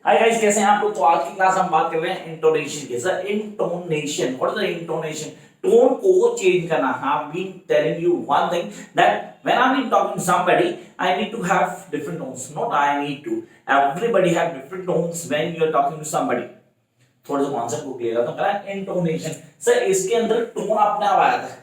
Hi guys, कैसे हैं आप लोग। तो आज की क्लास हम बात कर रहे हैं इंटोनेशन की। Sir intonation, what is the intonation? Tone को चेंज करना। I have been telling you one thing that when I am talking to somebody I need to have different tones. Not I need to, everybody have different tones when you are talking to somebody. थोड़ा सा concept को clear करता हूं। Intonation sir, इसके अंदर tone अपने आप आया था।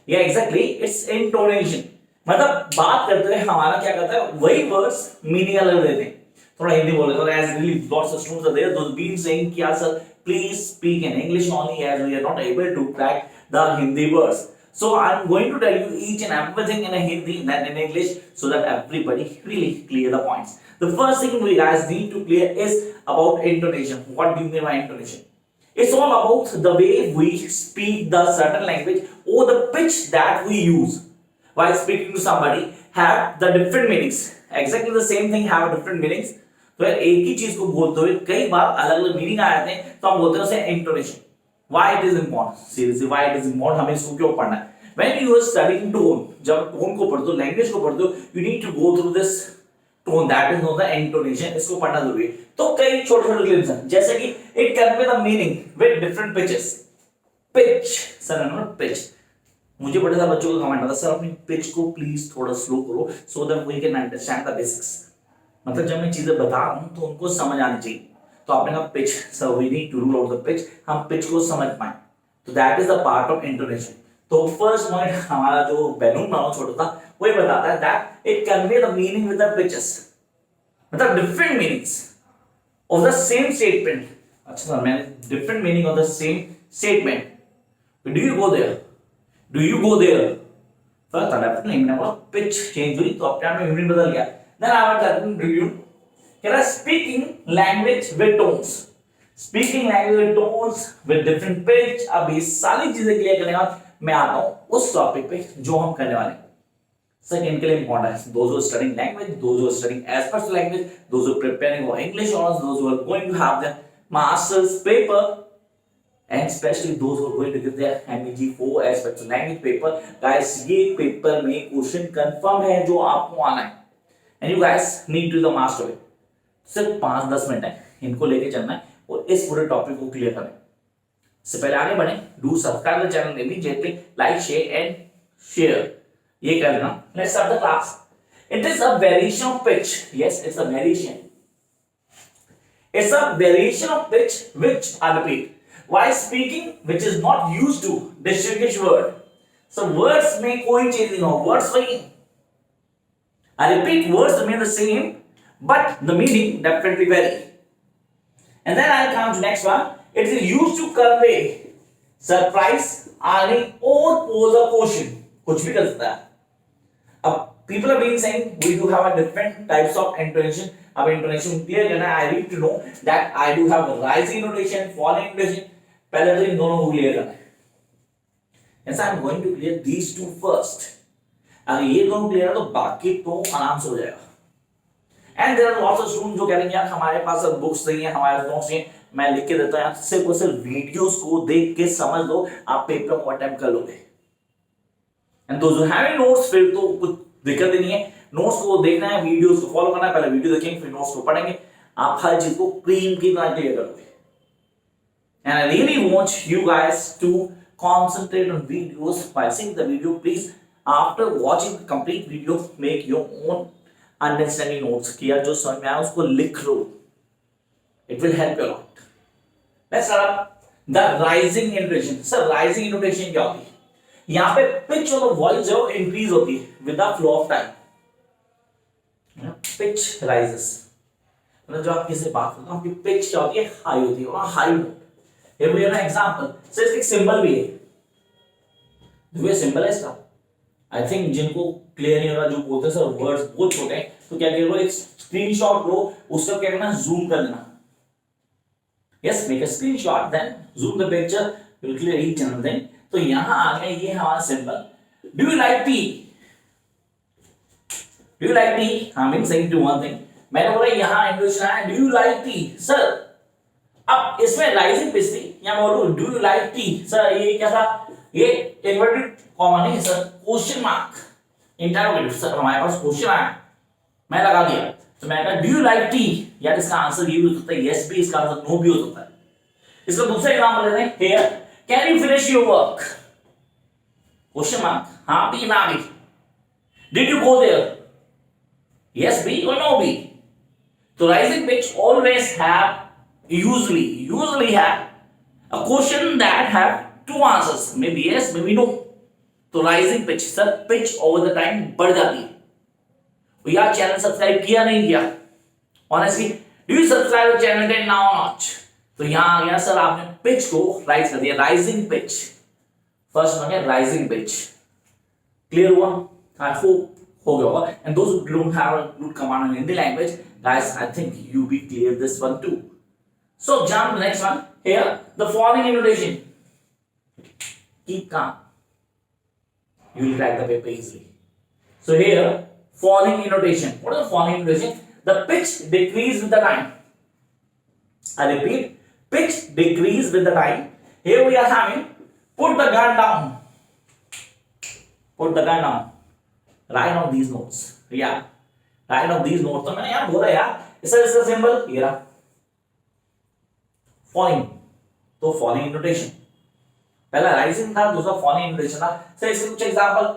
या एग्जैक्टली इट्स इंटोनेशन, मतलब बात करते हुए हमारा क्या करता है, वही वर्ड्स मीनिंग अलग देते हैं। थोड़ा हिंदी बोले तो as really lots of students are there those been saying कि यार sir please speak in English only as we are not able to crack the Hindi words. So I'm going to tell you each and everything in a Hindi and in English so that everybody really clear the points. The first thing we guys need to clear is about intonation. What do you mean by intonation? It's all about the way we speak the certain language or the pitch that we use while speaking to somebody have the different meanings. Exactly the same thing have different meanings. तो एक ही चीज को बोलते हुए कई बार अलग अलग meaning आ जाते हैं, तो हम बोलते हैं उसे intonation. Why it is important? Seriously, why it is important? हमें इसको क्यों पढ़ना है? When you are studying tone, जब टोन को पढ़ते हो, लैंग्वेज को पढ़ते हो, you need to go through this tone, that is known as intonation. इसको पढ़ना जरूरी है. तो कई छोटे छोटे क्लिप्स हैं, जैसे कि it convey the meaning with different pitches. Pitch, sir ना pitch. मुझे बड़े सारे बच्चों का कमेंट आता है, सर अपनी पिच को प्लीज थोड़ा स्लो करो so that we can understand the basics. मतलब जब मैं चीजें बता रहा हूँ तो उनको समझ आनी चाहिए. तो आपने कहा pitch, sir we need to rule out the pitch, हम पिच को समझ पाए. तो that is the part of intonation. तो फर्स्ट पॉइंट हमारा जो बैलून बनाओ छोटा था वही बताता है that it convey the meaning with the pitches, मतलब different meanings of the same statement. अच्छा सर, मैंने different meaning of the same statement, do you go there, do you go there. First definitely मैंने बोला pitch change हुई तो अपने आप में मीनिंग बदल गया. Then I want to do you क्या speaking language with tones, speaking language with tones with different pitch. अब ये सारी चीजें क्लियर करने के बाद मैं आता हूं उस टॉपिक पे जो हम करने वाले हैं. सेकंड के लिए इंपॉर्टेंट है those who are studying language, those who are studying as first language, those who are preparing for English honours, those who are going to have the masters paper, and especially those who are going to give their MEG4 as special language paper. Guys, ये paper में question confirm है जो आपको आना है, and you guys need to the master it. सिर्फ 5-10 minute है, इनको लेके चलना है और इस पूरे टॉपिक को क्लियर करना है. इससे पहले आगे बढ़े, do subscribe the channel immediately, like share and share ये कर लेना. Let's start the class. It is a variation of pitch. Yes, it's a variation. It's a variation of pitch which I repeat while speaking which is not used to distinguish word. So words में कोई change नहीं हो, words वही. I repeat, words remain the same but the meaning definitely vary. And then I come to next one. It is used to convey surprise, irony or pose a question. कुछ भी कर सकता है. अब people are being saying we do have a different types of intonation. अब intonation clear करना है. I need to know that I do have rising intonation, falling intonation. पहले तो इन दोनों को क्लियर करना है. Yes, I am going to clear these two first. अगर ये दोनों क्लियर है तो बाकी तो आराम से हो जाएगा. And there are lots of students जो कह रहे हैं यार हमारे पास बुक्स नहीं है, हमारे नोट्स नहीं है, मैं लिख के देता हूँ, सिर्फ और सिर्फ वीडियोस को देख के समझ लो, आप पेपर को अटेम्प्ट कर लोगे. And those who have notes फिर तो कुछ दिक्कत नहीं है. नोट्स को देखना है, वीडियोस को फॉलो करना है, पहले वीडियो देखेंगे फिर नोट्स को पढ़ेंगे, आप हर चीज को क्रीम की तरह क्लियर करोगे. And I really want you guys to concentrate on videos by seeing the video. Please, after watching the complete video, make your own understanding notes. कि यार जो समझ में आया उसको लिख लो. It will help you a lot. Let's start the rising intonation. Sir, rising intonation क्या होती है? यहाँ पे pitch और voice जो increase होती है with the flow of time. Pitch rises. मतलब जो आप किसी से बात करते हो आपकी pitch क्या होती है? High होती है और high note. Here we have an example. So इसका सिंबल भी है. देखो सिंबल है इसका. I think जिनको क्लियर नहीं हो रहा, जो बोलते हैं सर वर्ड्स बहुत छोटे हैं, तो क्या करो एक स्क्रीनशॉट लो, उसका क्या करना जूम कर देना. Yes, make a screenshot, then zoom the picture, will clear each and everything. तो यहाँ आ गया ये हमारा symbol. Do you like tea? Do you like tea? I'm saying to one thing. मैंने बोला यहाँ इंग्लिश है. Do you like tea? Sir, अब इसमें राइजिंग पिच थी, या बोलूं do you like T. Sir ये क्या था, ये इन्वर्टेड कॉमा नहीं sir, question mark interrogative. Sir हमारे पास क्वेश्चन आया, मैं लगा दिया. तो मैं कहा डू यू लाइक टी, यार इसका आंसर ये भी हो सकता है यस भी, इसका आंसर नो भी हो सकता है। इसका दूसरा एग्जांपल लेते हैं, here can you finish your work, question mark, हाँ भी ना भी, did you go there, yes भी और नो भी। तो rising pitch always have usually have a question that have two answers, maybe yes maybe no। तो rising pitch sir pitch over the time बढ़ जाती है। तो यार चैनल सब्सक्राइब किया नहीं किया, honestly do you subscribe the channel then now not. तो यहां आ गया सर आपने पिच को राइज कर दिया, राइजिंग पिच, फर्स्ट हो गया राइजिंग पिच। क्लियर हुआ? आई होप हो गया होगा। And those who don't have a good command in Hindi language, guys I think you be clear this one too. So jump to the next one. Here, the following intonation. Keep calm. You will crack the paper easily. So here, falling intonation. What is the falling intonation? The pitch decrease with the time. I repeat, pitch decrease with the time. Here we are having put the gun down. Put the gun down. Write down these notes. Yeah. Write down these notes. तो मैंने यार बोला यार, इसका symbol ये रहा। Falling, तो falling intonation, पहला राइजिंग था, दूसरा फॉलिंग इंटोनेशन था। सर इसके कुछ example,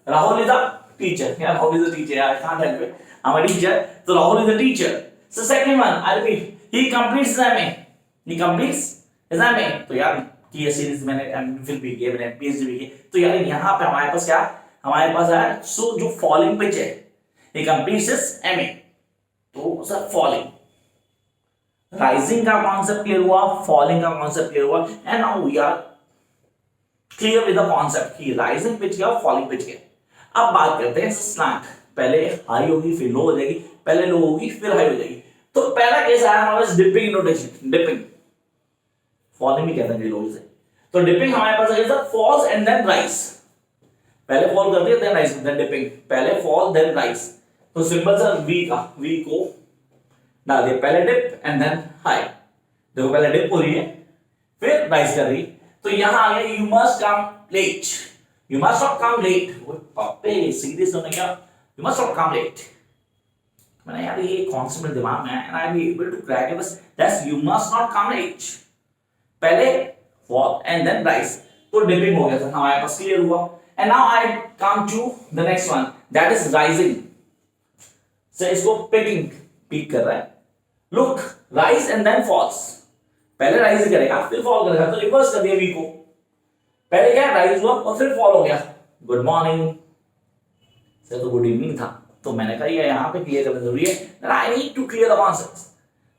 Rahul is a teacher, यार राहुल इज अ टीचर, यार I can't help it, I am a teacher, तो Rahul is a teacher. So second one I repeat, he completes his MA, he completes his MA. तो यार की ये series मैंने MPhil भी किया, मैंने पीएचडी भी किया। तो यार यहां पे हमारे पास क्या, हमारे पास है सो जो फॉलिंग पिच है, ही कंप्लीट्स हिज एमए, तो सर फॉलिंग, राइजिंग का कॉन्सेप्ट क्लियर हुआ, फॉलिंग का कॉन्सेप्ट क्लियर हुआ। And now we are clear with the concept कि राइजिंग पिच क्या और फॉलिंग पिच क्या। अब बात करते हैं स्लैंट, पहले हाई होगी फिर लो हो जाएगी, पहले लो होगी फिर हाई हो जाएगी। तो पहला केस आया हमारे पास डिपिंग इंटोनेशन, डिपिंग, फॉलिंग भी कहते हैं लोग इसे। तो डिपिंग हमारे पास है sir falls and then rise, पहले फॉल करती है देन राइज, देन डिपिंग, पहले फॉल देन राइज। तो सिंपल सर वी का, वी को डाल दिया, पहले डिप एंड देन हाई, देखो पहले डिप हो रही है फिर राइज कर रही। तो यहां आ गया you must come late, you must not come late. वो पापे सीरियस होने क्या, you must not come late. मैंने यार ये कॉन्सेप्ट दिमाग में है and I be able to crack it, बस that's you must not come late, पहले फॉल एंड देन राइज। तो डिपिंग हो गया था हमारे पास, क्लियर हुआ। And now I come to the next one, that is rising. सो इसको पिकिंग, पीक कर रहा है, look rise and then falls, पहले राइज करेगा फिर फॉल करेगा। तो रिवर्स कर दिया वी को, पहले क्या राइज हुआ और फिर फॉल हो गया। गुड मॉर्निंग सर, तो गुड इवनिंग था। तो मैंने कहा ये यहाँ पे क्लियर करना जरूरी है, I need to clear the concepts.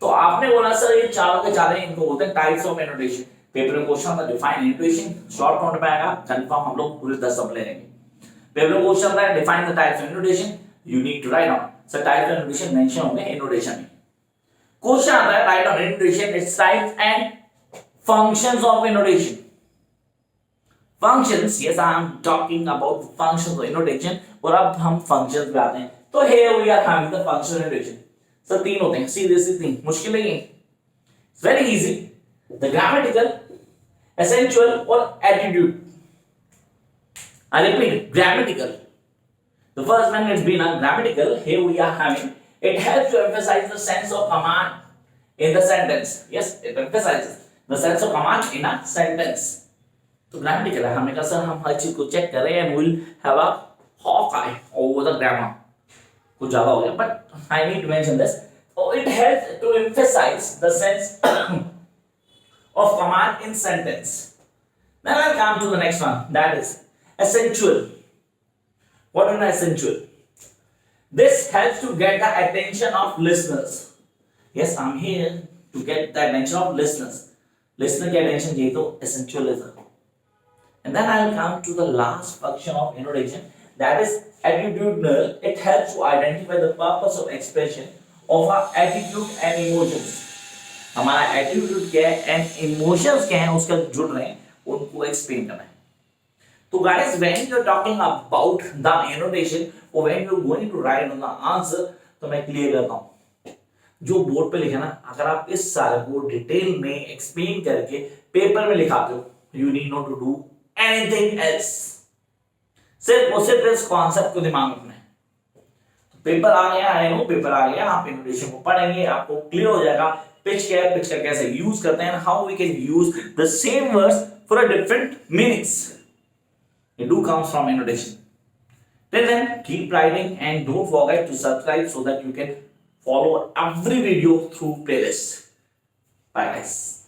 तो आपने बोला सर ये चारों के चारों इनको बोलते हैं टाइप्स ऑफ इंटोनेशन। पेपर में क्वेश्चन था डिफाइन इंटोनेशन, शॉर्ट नोट में आएगा कंफर्म, हम लोग पूरे 10 सब ले लेंगे। पेपर में क्वेश्चन था define the types of intonation, you need to write down sir types of intonation mention होंगे इंटोनेशन में। क्वेश्चन आता है write down intonation, its types and functions of intonation. Functions, yes I am talking about functions of intonation, और अब हम functions पे आते हैं। तो here we are having the function intonation. Sir तीन होते हैं, सीधे सीधे, मुश्किल नहीं है, it's very easy. The grammatical, essential और attitude. I repeat, grammatical. The first one has been grammatical. Here we are having, it helps to emphasize the sense of command in the sentence. Yes, it emphasizes the sense of command in a sentence. तो grammatical है, हमने कहा sir हम हर चीज को check करें and we'll have a hawk eye over the grammar. कुछ ज्यादा हो गया, but I need to mention this. So it helps to emphasize the sense of command in sentence. Then I'll come to the next one, that is essential. What is essential? This helps to get the attention of listeners. Yes, I'm here to get the attention of listeners. Listener की attention चाहिए तो essentialism. And then I'll come to the last function of intonation, that is attitudinal. It helps to identify the purpose of expression of our attitude and emotions. हमारा attitude क्या है and emotions क्या है उसका जुड़ रहे हैं, उनको explain करना है। So guys, when you're talking about the intonation or when you're going to write on the answer, तो मैं क्लियर करता हूँ, जो बोर्ड पे लिखे ना, अगर आप इस सारे को डिटेल में एक्सप्लेन करके पेपर में लिखाते हो, you need not to do anything else. सिर्फ और सिर्फ इस कॉन्सेप्ट को दिमाग में रखना है। पेपर आ गया, आई नो पेपर आ गया, आप इंटोनेशन को पढ़ेंगे, आपको क्लियर हो जाएगा पिच क्या है, पिच का कैसे यूज करते हैं, how we can use the same words for a different meanings. It do comes from intonation. Till then, keep writing and don't forget to subscribe so that you can follow every video through playlist. Bye guys.